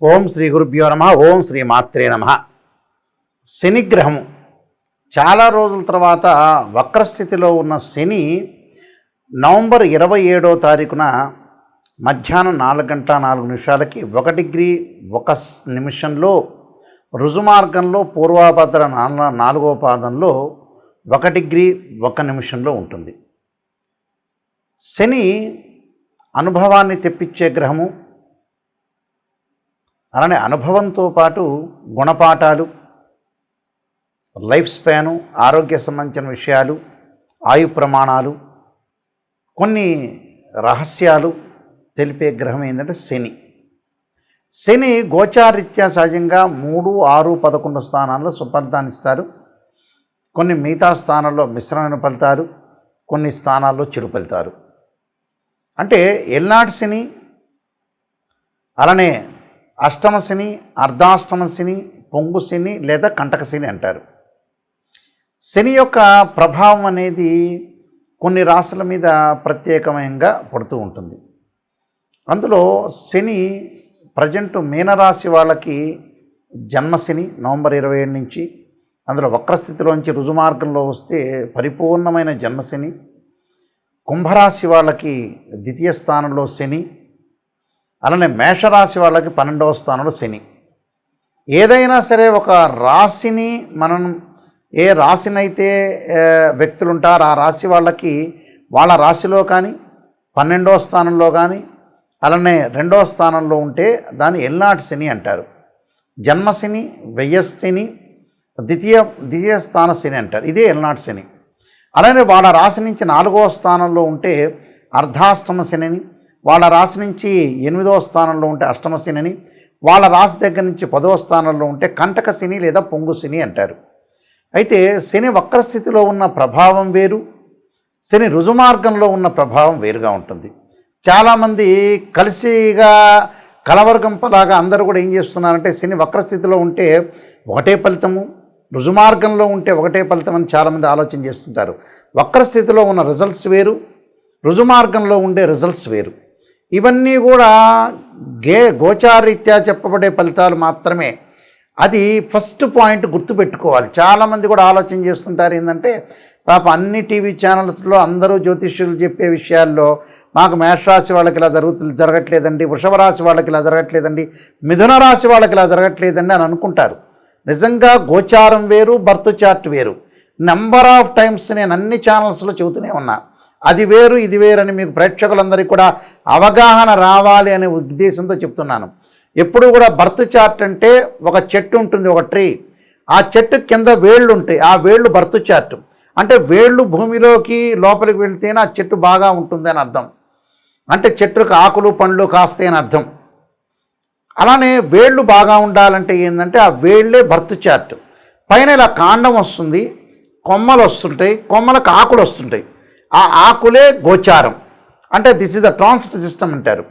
ఓం శ్రీ గురుభ్యో నమః. ఓం శ్రీ మాత్రే నమః. శనిగ్రహము చాలా రోజుల తర్వాత వక్రస్థితిలో ఉన్న శని నవంబర్ 27వ తారీఖున మధ్యాహ్నం 4:04 1 డిగ్రీ 1 నిమిషంలో రుజుమార్గంలో పూర్వాభద్ర 4వ పాదంలో 1 డిగ్రీ 1 నిమిషంలో ఉంటుంది. శని అనుభవాన్ని తెప్పించే గ్రహము. అలానే అనుభవంతో పాటు గుణపాఠాలు, లైఫ్ స్పాను, ఆరోగ్య సంబంధించిన విషయాలు, ఆయు ప్రమాణాలు, కొన్ని రహస్యాలు తెలిపే గ్రహం ఏంటంటే శని. శని గోచారీత్యా సహజంగా 3, 6, 11 స్థానాల్లో సుఫలితాన్ని ఇస్తారు. కొన్ని మిగతా స్థానాల్లో మిశ్రమైన ఫలితాలు, కొన్ని స్థానాల్లో చెడు ఫలితాలు. అంటే ఎల్నాటి శని, అలానే అష్టమ శని, అర్ధాష్టమ శని, పొంగు శని లేదా కంటక శని అంటారు. శని యొక్క ప్రభావం అనేది కొన్ని రాశుల మీద ప్రత్యేకంగా పడుతూ ఉంటుంది. అందులో శని ప్రజెంట్ మీనరాశి వాళ్ళకి జన్మశని నవంబర్ 27 నుంచి, అందులో వక్రస్థితిలోంచి రుజుమార్గంలో వస్తే పరిపూర్ణమైన జన్మశని. కుంభరాశి వాళ్ళకి ద్వితీయ స్థానంలో శని, అలానే మేషరాశి వాళ్ళకి 12వ స్థానంలో శని. ఏదైనా సరే ఒక రాశిని మనం ఏ రాశినైతే వ్యక్తులు ఉంటారో ఆ రాశి వాళ్ళకి వాళ్ళ రాశిలో కానీ 12వ స్థానంలో కానీ అలానే 2వ స్థానంలో ఉంటే దాన్ని ఎల్నాటి శని అంటారు. జన్మశని, వ్యయశని, ద్వితీయ స్థాన శని అంటారు. ఇదే ఎల్నాటి శని. అలానే వాళ్ళ రాశి నుంచి 4వ స్థానంలో ఉంటే అర్ధాష్టమ శనిని, వాళ్ళ రాశి నుంచి 8వ స్థానంలో ఉంటే అష్టమ శనిని, వాళ్ళ రాశి దగ్గర నుంచి 10వ స్థానంలో ఉంటే కంటక శని లేదా పొంగు శని అంటారు. అయితే శని వక్రస్థితిలో ఉన్న ప్రభావం వేరు, శని రుజుమార్గంలో ఉన్న ప్రభావం వేరుగా ఉంటుంది. చాలామంది కలిసిగా కలవర్గంపలాగా అందరూ కూడా ఏం చేస్తున్నారంటే శని వక్రస్థితిలో ఉంటే ఒకటే ఫలితము, రుజుమార్గంలో ఉంటే ఒకటే ఫలితం అని చాలామంది ఆలోచన చేస్తుంటారు. వక్రస్థితిలో ఉన్న రిజల్ట్స్ వేరు, రుజుమార్గంలో ఉండే రిజల్ట్స్ వేరు. ఇవన్నీ కూడా గోచారీత్యా చెప్పబడే ఫలితాలు మాత్రమే. అది ఫస్ట్ పాయింట్ గుర్తుపెట్టుకోవాలి. చాలామంది కూడా ఆలోచన చేస్తుంటారు ఏంటంటే పాప అన్ని టీవీ ఛానల్స్లో అందరూ జ్యోతిష్యులు చెప్పే విషయాల్లో మాకు మేషరాశి వాళ్ళకి ఇలా జరగట్లేదండి, వృషభ రాశి వాళ్ళకి ఇలా జరగట్లేదండి, మిథున రాశి వాళ్ళకి ఇలా జరగట్లేదండి అని అనుకుంటారు. నిజంగా గోచారం వేరు, బర్త్ చార్ట్ వేరు. నెంబర్ ఆఫ్ టైమ్స్ నేను అన్ని ఛానల్స్లో చెబుతూనే ఉన్నా. అది వేరు, ఇది వేరు అని మీకు ప్రేక్షకులందరికీ కూడా అవగాహన రావాలి అనే ఉద్దేశంతో చెప్తున్నాను. ఎప్పుడు కూడా బర్త్ చార్ట్ అంటే ఒక చెట్టు ఉంటుంది, ఒక ట్రీ. ఆ చెట్టు కింద వేళ్ళు ఉంటాయి, ఆ వేళ్ళు బర్త్ చార్ట్. అంటే వేళ్ళు భూమిలోకి లోపలికి వెళ్తేనే ఆ చెట్టు బాగా ఉంటుంది అని అర్థం. అంటే చెట్టుకు ఆకులు పండ్లు కాస్తాయి అని అర్థం. అలానే వేళ్ళు బాగా ఉండాలంటే ఏంటంటే ఆ వేళ్ళే బర్త్ చార్ట్. పైన ఇలా కాండం వస్తుంది, కొమ్మలు వస్తుంటాయి, కొమ్మలకు ఆకులు వస్తుంటాయి. ఆ ఆకులే గోచారం. అంటే this is the transit system అంటారు.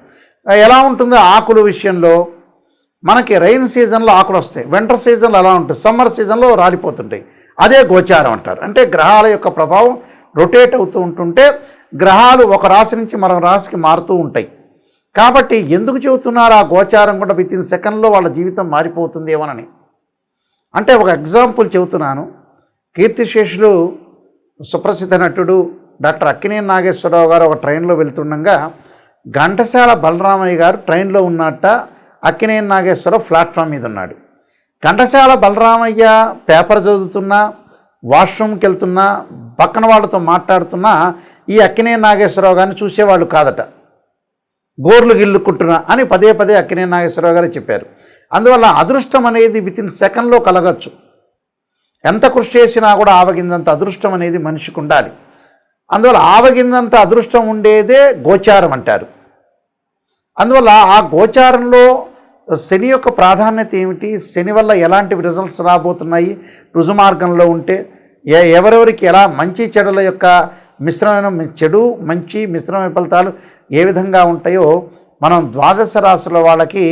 ఎలా ఉంటుందో ఆకుల విషయంలో మనకి రైన్ సీజన్లో ఆకులు వస్తాయి, వింటర్ సీజన్లో అలా ఉంటుంది, సమ్మర్ సీజన్లో రాలిపోతుంటాయి. అదే గోచారం అంటారు. అంటే గ్రహాల యొక్క ప్రభావం రొటేట్ అవుతూ ఉంటుంటే గ్రహాలు ఒక రాశి నుంచి మరొక రాశికి మారుతూ ఉంటాయి. కాబట్టి ఎందుకు చెబుతున్నారు ఆ గోచారం కూడా వితిన్ సెకండ్లో వాళ్ళ జీవితం మారిపోతుందేమోనని. అంటే ఒక ఎగ్జాంపుల్ చెబుతున్నాను. కీర్తిశేషులు సుప్రసిద్ధ నటుడు డాక్టర్ అక్కినేని నాగేశ్వరరావు గారు ఒక ట్రైన్లో వెళ్తుండగా ఘంటసాల బలరామయ్య గారు ట్రైన్లో ఉన్నట్ట, అక్కినేని నాగేశ్వరరావు ప్లాట్ఫామ్ మీద ఉన్నాడు. ఘంటసాల బలరామయ్య పేపర్ చదువుతున్నా, వాష్రూమ్కి వెళ్తున్నా, పక్కన వాళ్ళతో మాట్లాడుతున్నా ఈ అక్కినేని నాగేశ్వరరావు గారిని చూసేవాళ్ళు కాదట. గోర్లు గిల్లుకుంటున్నా అని పదే పదే అక్కినేని నాగేశ్వరరావు గారు చెప్పారు. అందువల్ల అదృష్టం అనేది వితిన్ సెకండ్లో కలగచ్చు. ఎంత కృషి చేసినా కూడా ఆవగిందంత అదృష్టం అనేది మనిషికి ఉండాలి. అందువల్ల ఆవగిందంత అదృష్టం ఉండేదే గోచారం అంటారు. అందువల్ల ఆ గోచారంలో శని యొక్క ప్రాధాన్యత ఏమిటి, శని వల్ల ఎలాంటి రిజల్ట్స్ రాబోతున్నాయి, రుజుమార్గంలో ఉంటే ఎవరెవరికి ఎలా మంచి చెడుల యొక్క మిశ్రమైన చెడు మంచి మిశ్రమైన ఫలితాలు ఏ విధంగా ఉంటాయో మనం ద్వాదశ రాశుల వాళ్ళకి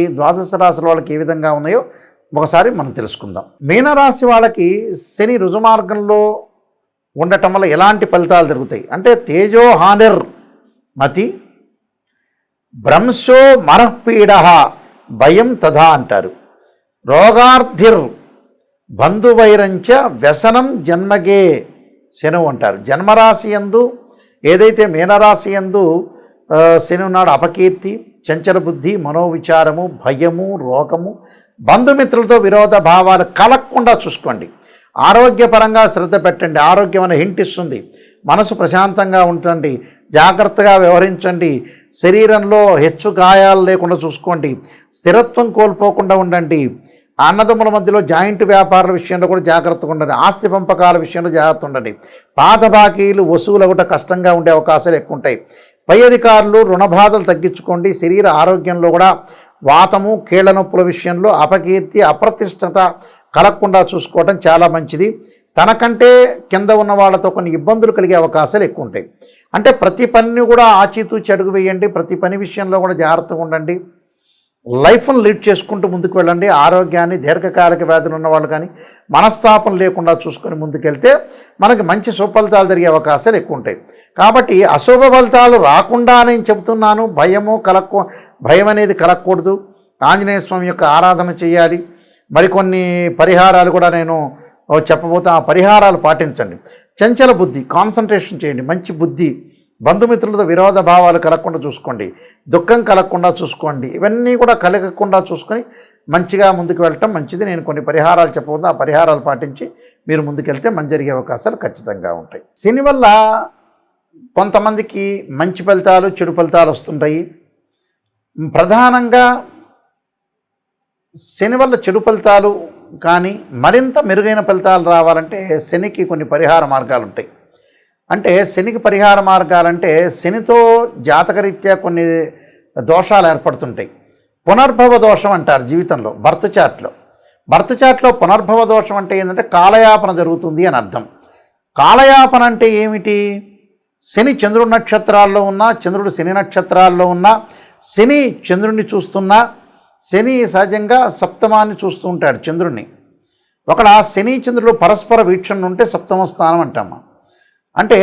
ఏ విధంగా ఉన్నాయో ఒకసారి మనం తెలుసుకుందాం. మీనరాశి వాళ్ళకి శని రుజుమార్గంలో ఉండటం వల్ల ఎలాంటి ఫలితాలు జరుగుతాయి అంటే తేజో హానిర్ మతి భ్రంశో మరఃపీడ భయం తథా అంటారు. రోగార్థిర్ బంధువైరంచ వ్యసనం జన్మగే శనువు అంటారు. జన్మరాశి యందు ఏదైతే మీనరాశి యందు శని ఉన్నాడు, అపకీర్తి, చంచల బుద్ధి, మనోవిచారము, భయము, రోగము, బంధుమిత్రులతో విరోధ భావాలు కలగకుండా చూసుకోండి. ఆరోగ్యపరంగా శ్రద్ధ పెట్టండి. ఆరోగ్యం అనే హింట్ ఇస్తుంది. మనసు ప్రశాంతంగా ఉంచండి, జాగ్రత్తగా వ్యవహరించండి. శరీరంలో హెచ్చు గాయాలు లేకుండా చూసుకోండి. స్థిరత్వం కోల్పోకుండా ఉండండి. అన్నదమ్ముల మధ్యలో జాయింట్ వ్యాపారాల విషయంలో కూడా జాగ్రత్తగా ఉండండి. ఆస్తి పంపకాల విషయంలో జాగ్రత్త ఉండండి. పాత బాకీలు వసూలు ఒకటి కష్టంగా ఉండే అవకాశాలు ఎక్కువ ఉంటాయి. పై అధికారులు రుణబాధలు తగ్గించుకోండి. శరీర ఆరోగ్యంలో కూడా వాతము, కీళ్ల నొప్పుల విషయంలో అపకీర్తి, అప్రతిష్టత కలగకుండా చూసుకోవటం చాలా మంచిది. తనకంటే కింద ఉన్న వాళ్ళతో కొన్ని ఇబ్బందులు కలిగే అవకాశాలు ఎక్కువ ఉంటాయి. అంటే ప్రతి పనిని కూడా ఆచితూచి అడుగు వేయండి. ప్రతి పని విషయంలో కూడా జాగ్రత్తగా ఉండండి. లైఫ్ను లీడ్ చేసుకుంటూ ముందుకు వెళ్ళండి. ఆరోగ్యాన్ని, దీర్ఘకాలిక వ్యాధులు ఉన్నవాళ్ళు కానీ మనస్తాపం లేకుండా చూసుకొని ముందుకెళ్తే మనకి మంచి సుఫలితాలు జరిగే అవకాశాలు ఎక్కువ ఉంటాయి. కాబట్టి అశుభ ఫలితాలు రాకుండా నేను చెబుతున్నాను. భయం అనేది కలగకూడదు. ఆంజనేయ స్వామి యొక్క ఆరాధన చేయాలి. మరికొన్ని పరిహారాలు కూడా నేను చెప్పబోతే ఆ పరిహారాలు పాటించండి. చంచల బుద్ధి, కాన్సన్ట్రేషన్ చేయండి. మంచి బుద్ధి, బంధుమిత్రులతో విరోధ భావాలు కలగకుండా చూసుకోండి. దుఃఖం కలగకుండా చూసుకోండి. ఇవన్నీ కూడా కలగకుండా చూసుకొని మంచిగా ముందుకు వెళ్ళటం మంచిది. నేను కొన్ని పరిహారాలు చెప్పబోతే ఆ పరిహారాలు పాటించి మీరు ముందుకెళ్తే మంచి జరిగే అవకాశాలు ఖచ్చితంగా ఉంటాయి. శని వల్ల కొంతమందికి మంచి ఫలితాలు, చెడు ఫలితాలు వస్తుంటాయి. ప్రధానంగా శని వల్ల చెడు ఫలితాలు కానీ మరింత మెరుగైన ఫలితాలు రావాలంటే శనికి కొన్ని పరిహార మార్గాలు ఉంటాయి. అంటే శనికి పరిహార మార్గాలంటే శనితో జాతకరీత్యా కొన్ని దోషాలు ఏర్పడుతుంటాయి. పునర్భవ దోషం అంటారు జీవితంలో. బర్త్ చార్ట్లో పునర్భవ దోషం అంటే ఏంటంటే కాలయాపన జరుగుతుంది అని అర్థం. కాలయాపన అంటే ఏమిటి? శని చంద్రుడి నక్షత్రాల్లో ఉన్నా, చంద్రుడు శని నక్షత్రాల్లో ఉన్నా, శని చంద్రుడిని చూస్తున్నా, శని సహజంగా సప్తమాన్ని చూస్తూ ఉంటాడు చంద్రుడిని. ఒకడ శని చంద్రుడు పరస్పర వీక్షణ ఉంటే సప్తమ స్థానం అంటాము. అంటే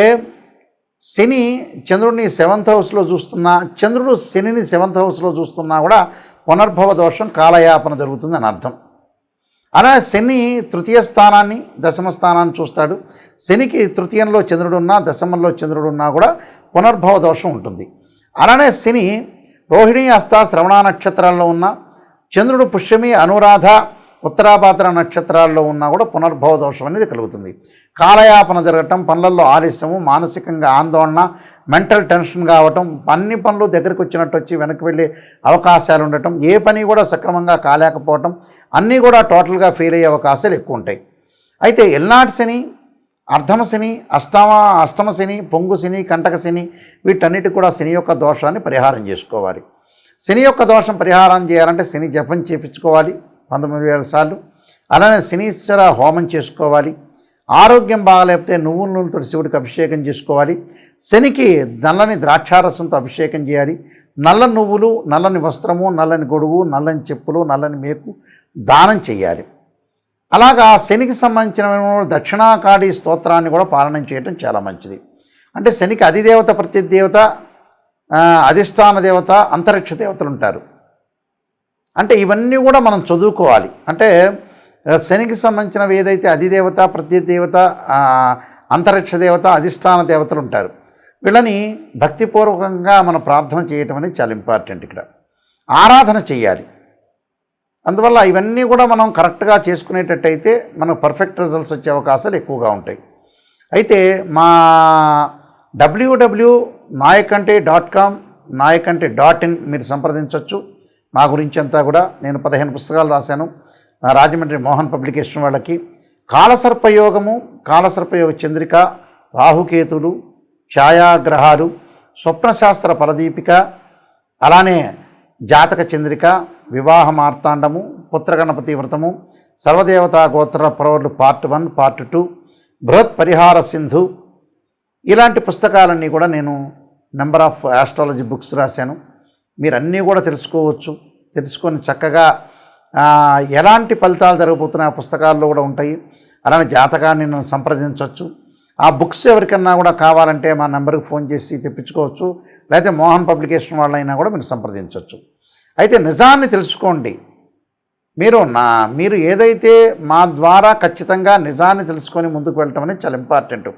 శని చంద్రుడిని 7th హౌస్లో చూస్తున్నా, చంద్రుడు శనిని 7th హౌస్లో చూస్తున్నా కూడా పునర్భవ దోషం, కాలయాపన జరుగుతుందని అర్థం. అలా శని తృతీయ స్థానాన్ని, దశమ స్థానాన్ని చూస్తాడు. శనికి తృతీయంలో చంద్రుడున్నా, దశమంలో చంద్రుడున్నా కూడా పునర్భవ దోషం ఉంటుంది. అలానే శని రోహిణి, హస్త, శ్రవణ నక్షత్రాల్లో ఉన్న, చంద్రుడు పుష్యమి, అనురాధ, ఉత్తరాభాద్ర నక్షత్రాల్లో ఉన్నా కూడా పునర్భవ దోషం అనేది కలుగుతుంది. కాలయాపన జరగటం, పనులలో ఆలస్యము, మానసికంగా ఆందోళన, మెంటల్ టెన్షన్ కావటం, అన్ని పనులు దగ్గరికి వచ్చినట్టు వచ్చి వెనక్కి వెళ్ళే అవకాశాలు ఉండటం, ఏ పని కూడా సక్రమంగా కాలేకపోవటం, అన్నీ కూడా టోటల్గా ఫెయిల్ అయ్యే అవకాశాలు ఎక్కువ ఉంటాయి. అయితే ఎల్నాటి శని, అర్ధమ శని, అష్టమ శని, పొంగు శని, కంటక శని, వీటన్నిటి కూడా శని యొక్క దోషాన్ని పరిహారం చేసుకోవాలి. శని యొక్క దోషం పరిహారం చేయాలంటే శని జపం చేయించుకోవాలి 19,000 సార్లు. అలానే శనీశ్వర హోమం చేసుకోవాలి. ఆరోగ్యం బాగలేకపోతే నువ్వుల నూనెతో శివుడికి అభిషేకం చేసుకోవాలి. శనికి నల్లని ద్రాక్షారసంతో అభిషేకం చేయాలి. నల్ల నువ్వులు, నల్లని వస్త్రము, నల్లని గొడుగు, నల్లని చెప్పులు, నల్లని మేకు దానం చేయాలి. అలాగా శనికి సంబంధించిన దక్షిణాకాళి స్తోత్రాన్ని కూడా పాలన చేయటం చాలా మంచిది. అంటే శనికి అధిదేవత, ప్రతిదేవత, అధిష్టాన దేవత, అంతరిక్ష దేవతలు ఉంటారు. అంటే ఇవన్నీ కూడా మనం చదువుకోవాలి. అంటే శనికి సంబంధించినవి ఏదైతే అధిదేవత, ప్రతిదేవత, అంతరిక్ష దేవత, అధిష్టాన దేవతలు ఉంటారు, వీళ్ళని భక్తిపూర్వకంగా మనం ప్రార్థన చేయటం అనేది చాలా ఇంపార్టెంట్. ఇక్కడ ఆరాధన చేయాలి. అందువల్ల ఇవన్నీ కూడా మనం కరెక్ట్గా చేసుకునేటట్టయితే మనకు పర్ఫెక్ట్ రిజల్ట్స్ వచ్చే అవకాశాలు ఎక్కువగా ఉంటాయి. అయితే మా www.nayakanti.com, nayakanti.in మీరు సంప్రదించవచ్చు. మా గురించి అంతా కూడా నేను 15 పుస్తకాలు రాశాను రాజమండ్రి మోహన్ పబ్లికేషన్ వాళ్ళకి. కాలసర్పయోగము, కాలసర్పయోగ చంద్రిక, రాహుకేతులు, ఛాయాగ్రహాలు, స్వప్నశాస్త్ర పరదీపిక, అలానే జాతక చంద్రిక, వివాహ మార్తాండము, పుత్రగణపతి వ్రతము, సర్వదేవతా గోత్ర ప్రవర్లు పార్ట్ 1, పార్ట్ 2, బృహత్ పరిహార సింధు, ఇలాంటి పుస్తకాలన్నీ కూడా నేను నెంబర్ ఆఫ్ ఆస్ట్రాలజీ బుక్స్ రాశాను. మీరు అన్నీ కూడా తెలుసుకొని చక్కగా ఎలాంటి ఫలితాలు జరగబోతున్నాయి ఆ పుస్తకాల్లో కూడా ఉంటాయి. అలానే జాతకాన్ని నన్ను సంప్రదించవచ్చు. ఆ బుక్స్ ఎవరికన్నా కూడా కావాలంటే మా నెంబర్కి ఫోన్ చేసి తెప్పించుకోవచ్చు. లేకపోతే మోహన్ పబ్లికేషన్ వాళ్ళైనా కూడా మీరు సంప్రదించవచ్చు. అయితే నిజాన్ని తెలుసుకోండి. మీరు ఏదైతే మా ద్వారా ఖచ్చితంగా నిజాన్ని తెలుసుకొని ముందుకు వెళ్ళటం అనేది చాలా ఇంపార్టెంట్.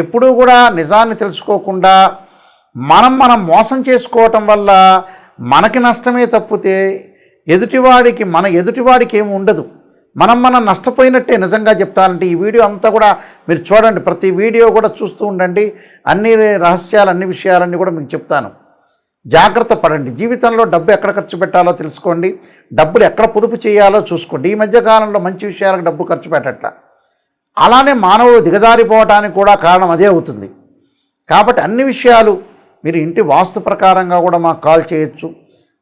ఎప్పుడూ కూడా నిజాన్ని తెలుసుకోకుండా మనం మోసం చేసుకోవటం వల్ల మనకి నష్టమే తప్పితే ఎదుటివాడికి ఏమి ఉండదు. మనం నష్టపోయినట్టే. నిజంగా చెప్తానంటే ఈ వీడియో అంతా కూడా మీరు చూడండి, ప్రతి వీడియో కూడా చూస్తూ ఉండండి. అన్ని రహస్యాలు, అన్ని విషయాలన్నీ కూడా మీకు చెప్తాను. జాగ్రత్త పడండి. జీవితంలో డబ్బు ఎక్కడ ఖర్చు పెట్టాలో తెలుసుకోండి, డబ్బులు ఎక్కడ పొదుపు చేయాలో చూసుకోండి. ఈ మధ్యకాలంలో మంచి విషయాలకు డబ్బు ఖర్చు పెట్టట్ల. అలానే మానవుడు దిగజారిపోవటానికి కూడా కారణం అదే అవుతుంది. కాబట్టి అన్ని విషయాలు మీరు ఇంటి వాస్తు ప్రకారంగా కూడా మాకు కాల్ చేయొచ్చు.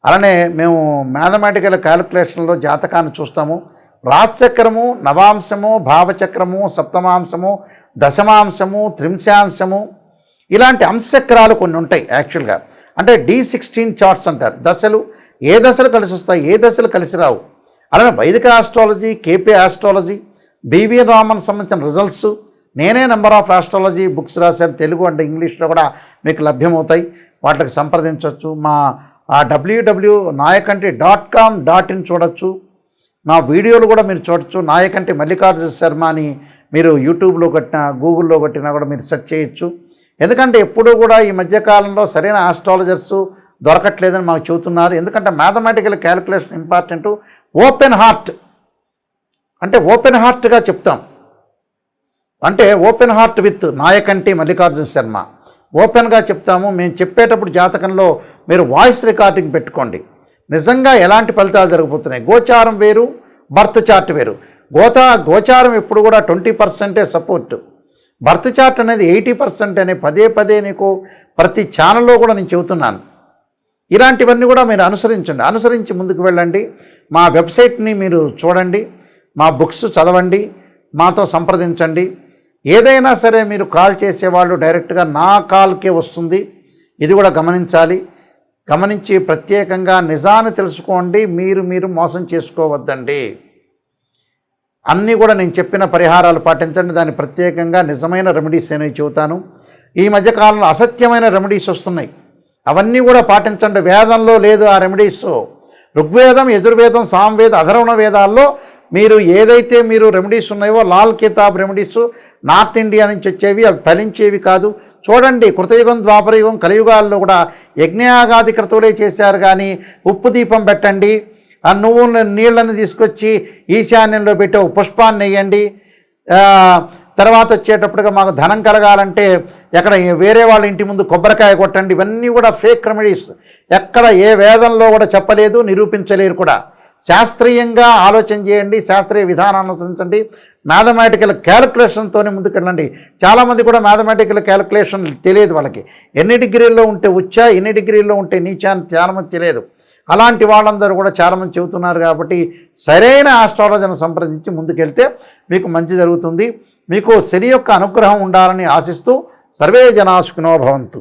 అలానే మేము మ్యాథమెటికల్ క్యాలిక్యులేషన్లో జాతకాన్ని చూస్తాము. రాశిచక్రము, నవాంశము, భావచక్రము, సప్తమాంశము, దశమాంశము, త్రింశాంశము, ఇలాంటి అంశచక్రాలు కొన్ని ఉంటాయి. యాక్చువల్గా అంటే D16 చార్ట్స్ అంటారు. దశలు, ఏ దశలు కలిసి వస్తాయి, ఏ దశలు కలిసి రావు. అలానే వైదిక astrology, KP astrology, BV Raman సంబంధించిన రిజల్ట్స్, నేనే నెంబర్ ఆఫ్ ఆస్ట్రాలజీ బుక్స్ రాశాను. తెలుగు అంటే ఇంగ్లీష్లో కూడా మీకు లభ్యమవుతాయి. వాటికి సంప్రదించవచ్చు. మా www.nayakanti.com.in చూడొచ్చు. నా వీడియోలు కూడా మీరు చూడొచ్చు. నాయకంటి మల్లికార్జున శర్మ అని మీరు యూట్యూబ్లో కొట్టినా, గూగుల్లో కొట్టినా కూడా మీరు సెర్చ్ చేయొచ్చు. ఎందుకంటే ఎప్పుడూ కూడా ఈ మధ్యకాలంలో సరైన ఆస్ట్రాలజర్స్ దొరకట్లేదని మాకు చెబుతున్నారు. ఎందుకంటే mathematical calculation important. Open heart అంటే ఓపెన్ హార్ట్గా చెప్తాం. అంటే open heart with Nayakanti Mallikarjuna Sharma, ఓపెన్గా చెప్తాము. మేము చెప్పేటప్పుడు జాతకంలో మీరు వాయిస్ రికార్డింగ్ పెట్టుకోండి. నిజంగా ఎలాంటి ఫలితాలు జరగబోతున్నాయి. గోచారం వేరు, బర్త్ చార్ట్ వేరు. గోచారం ఎప్పుడు కూడా 20% సపోర్ట్, బర్త్ చార్ట్ అనేది 80% అని పదే నీకు ప్రతి ఛానల్లో కూడా నేను చెబుతున్నాను. ఇలాంటివన్నీ కూడా మీరు అనుసరించి ముందుకు వెళ్ళండి. మా వెబ్సైట్ని మీరు చూడండి, మా బుక్స్ చదవండి, మాతో సంప్రదించండి. ఏదైనా సరే మీరు కాల్ చేసేవాళ్ళు డైరెక్ట్గా నా కాల్కే వస్తుంది. ఇది కూడా గమనించి ప్రత్యేకంగా నిజాన్ని తెలుసుకోండి. మీరు మోసం చేసుకోవద్దండి. అన్నీ కూడా నేను చెప్పిన పరిహారాలు పాటించండి. దాన్ని ప్రత్యేకంగా నిజమైన రెమెడీస్ అనేవి చెబుతాను. ఈ మధ్యకాలంలో అసత్యమైన రెమెడీస్ వస్తున్నాయి, అవన్నీ కూడా పాటించండి. వేదంలో లేదు ఆ రెమెడీస్. ఋగ్వేదం, యజుర్వేదం, సామవేద, అధర్వణ వేదాల్లో ఏదైతే రెమెడీస్ ఉన్నాయో, లాల్ కితాబ్ రెమెడీస్ నార్త్ ఇండియా నుంచి వచ్చేవి, అవి ఫలించేవి కాదు. చూడండి, కృతయుగం, ద్వాపరయుగం, కలియుగాల్లో కూడా యజ్ఞయాగాది క్రతువులే చేశారు. కానీ ఉప్పు దీపం పెట్టండి, ఆ నువ్వుల నీళ్ళని తీసుకొచ్చి ఈశాన్యంలో పెట్టి ఒక పుష్పాన్ని వేయండి, తర్వాత వచ్చేటప్పటిగా మాకు ధనం కలగాలంటే ఎక్కడ వేరే వాళ్ళ ఇంటి ముందు కొబ్బరికాయ కొట్టండి. ఇవన్నీ కూడా ఫేక్ రెమెడీస్. ఎక్కడ ఏ వేదంలో కూడా చెప్పలేదు, నిరూపించలేరు కూడా. శాస్త్రీయంగా ఆలోచన చేయండి, శాస్త్రీయ విధానాన్ని అనుసరించండి, మ్యాథమెటికల్ క్యాలిక్యులేషన్తోనే ముందుకెళ్ళండి. చాలామంది కూడా మ్యాథమెటికల్ క్యాలిక్యులేషన్ తెలియదు. వాళ్ళకి ఎన్ని డిగ్రీల్లో ఉంటే ఉచ్చా, ఎన్ని డిగ్రీల్లో ఉంటే నీచా అని చాలామంది తెలియదు. అలాంటి వాళ్ళందరూ కూడా చాలామంది చెబుతున్నారు. కాబట్టి సరైన ఆస్ట్రాలజీని సంప్రదించి ముందుకెళ్తే మీకు మంచి జరుగుతుంది. మీకు శని యొక్క అనుగ్రహం ఉండాలని ఆశిస్తూ సర్వే జనా సుఖినో భవంతు.